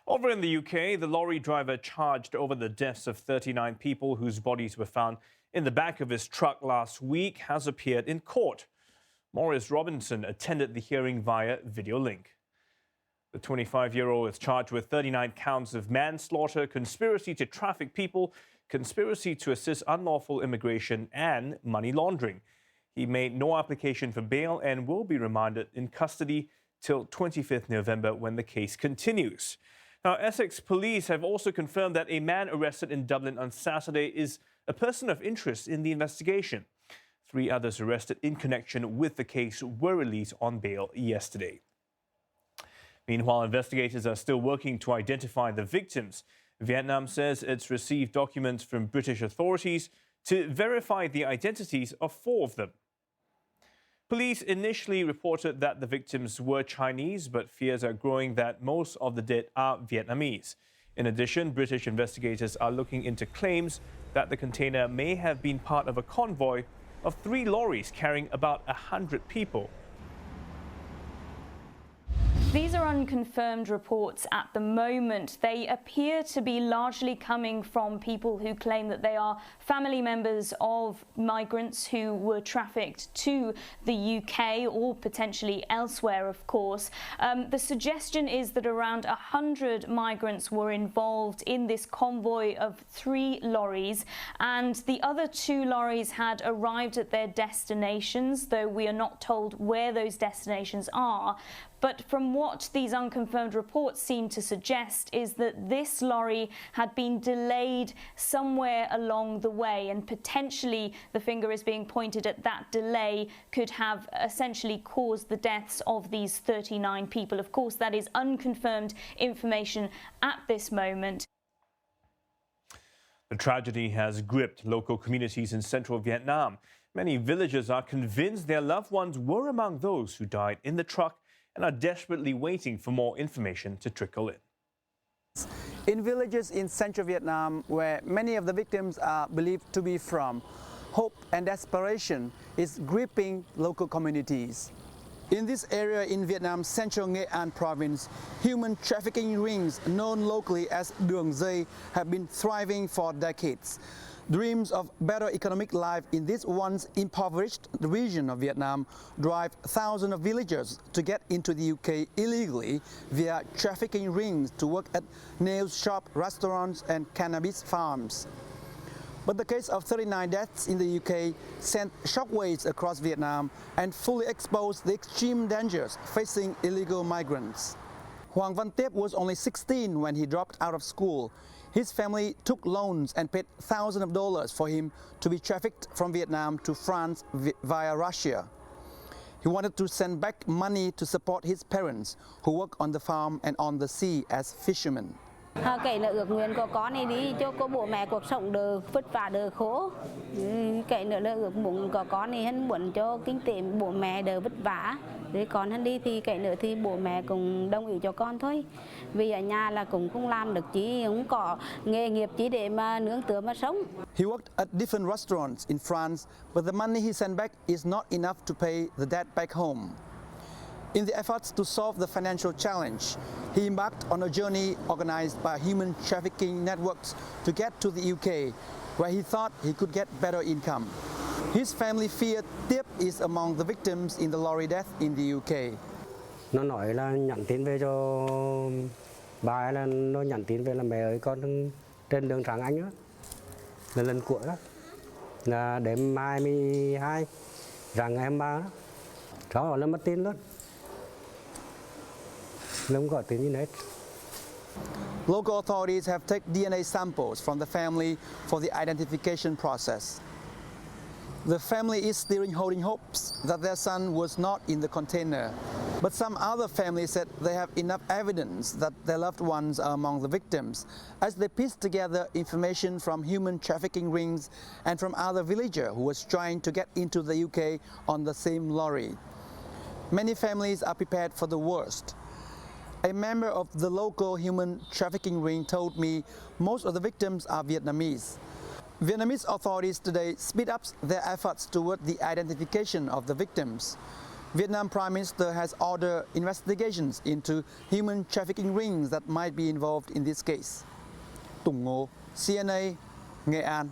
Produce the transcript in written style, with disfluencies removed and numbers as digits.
Over in the UK, the lorry driver charged over the deaths of 39 people whose bodies were found in the back of his truck last week has appeared in court. Maurice Robinson attended the hearing via video link. The 25-year-old is charged with 39 counts of manslaughter, conspiracy to traffic people, conspiracy to assist unlawful immigration, and money laundering. He made no application for bail and will be remanded in custody till 25th November when the case continues. Now, Essex police have also confirmed that a man arrested in Dublin on Saturday is a person of interest in the investigation. 3 others arrested in connection with the case were released on bail yesterday. Meanwhile, investigators are still working to identify the victims. Vietnam says it's received documents from British authorities to verify the identities of 4 of them. Police initially reported that the victims were Chinese, but fears are growing that most of the dead are Vietnamese. In addition, British investigators are looking into claims that the container may have been part of a convoy of 3 lorries carrying about 100 people. These are unconfirmed reports at the moment. They appear to be largely coming from people who claim that they are family members of migrants who were trafficked to the UK or potentially elsewhere, of course. The suggestion is that around 100 migrants were involved in this convoy of 3 lorries, and the other 2 lorries had arrived at their destinations, though we are not told where those destinations are. But from what these unconfirmed reports seem to suggest is that this lorry had been delayed somewhere along the way, and potentially the finger is being pointed at that delay could have essentially caused the deaths of these 39 people. Of course, that is unconfirmed information at this moment. The tragedy has gripped local communities in central Vietnam. Many villagers are convinced their loved ones were among those who died in the truck and are desperately waiting for more information to trickle in. In villages in central Vietnam, where many of the victims are believed to be from, hope and desperation is gripping local communities. In this area in Vietnam's central Nghệ An province, human trafficking rings known locally as Đường Dây have been thriving for decades. Dreams of better economic life in this once impoverished region of Vietnam drive thousands of villagers to get into the UK illegally via trafficking rings to work at nail shop, restaurants and cannabis farms. But the case of 39 deaths in the UK sent shockwaves across Vietnam and fully exposed the extreme dangers facing illegal migrants. Hoàng Văn Tiếp was only 16 when he dropped out of school. His family took loans and paid thousands of dollars for him to be trafficked from Vietnam to France via Russia. He wanted to send back money to support his parents, who work on the farm and on the sea as fishermen. Kể là ước nguyện của con này đi cho có bố mẹ cuộc sống được vất vả được khổ. Kể nữa là ước muốn của con này hắn muốn cho kinh tế bố mẹ đỡ vất vả. Để con hắn đi thì kể nữa thì bố mẹ cũng đồng ý cho con thôi. Vì ở nhà là cũng không làm được chỉ, không có nghề nghiệp chỉ để mà nương tựa mà sống. He worked at different restaurants in France, but the money he sent back is not enough to pay the debt back home. In the efforts to solve the financial challenge, he embarked on a journey organized by human trafficking networks to get to the UK, where he thought he could get better income. His family feared Tiếp is among the victims in the lorry death in the UK. Nó nói là nhắn tin về cho bà, là nó nhắn tin về là mẹ ơi con trên đường Tràng Anh á, là lần cuối đó, là đêm 22 rằng ngày 23 đó, cháu là mất tin luôn. Local authorities have taken DNA samples from the family for the identification process. The family is still holding hopes that their son was not in the container, but some other families said they have enough evidence that their loved ones are among the victims, as they piece together information from human trafficking rings and from other villagers who was trying to get into the UK on the same lorry. Many families are prepared for the worst. A member of the local human trafficking ring told me most of the victims are Vietnamese. Vietnamese authorities today speed up their efforts toward the identification of the victims. Vietnam Prime Minister has ordered investigations into human trafficking rings that might be involved in this case. Tùng Ngô, CNA, Nghệ An.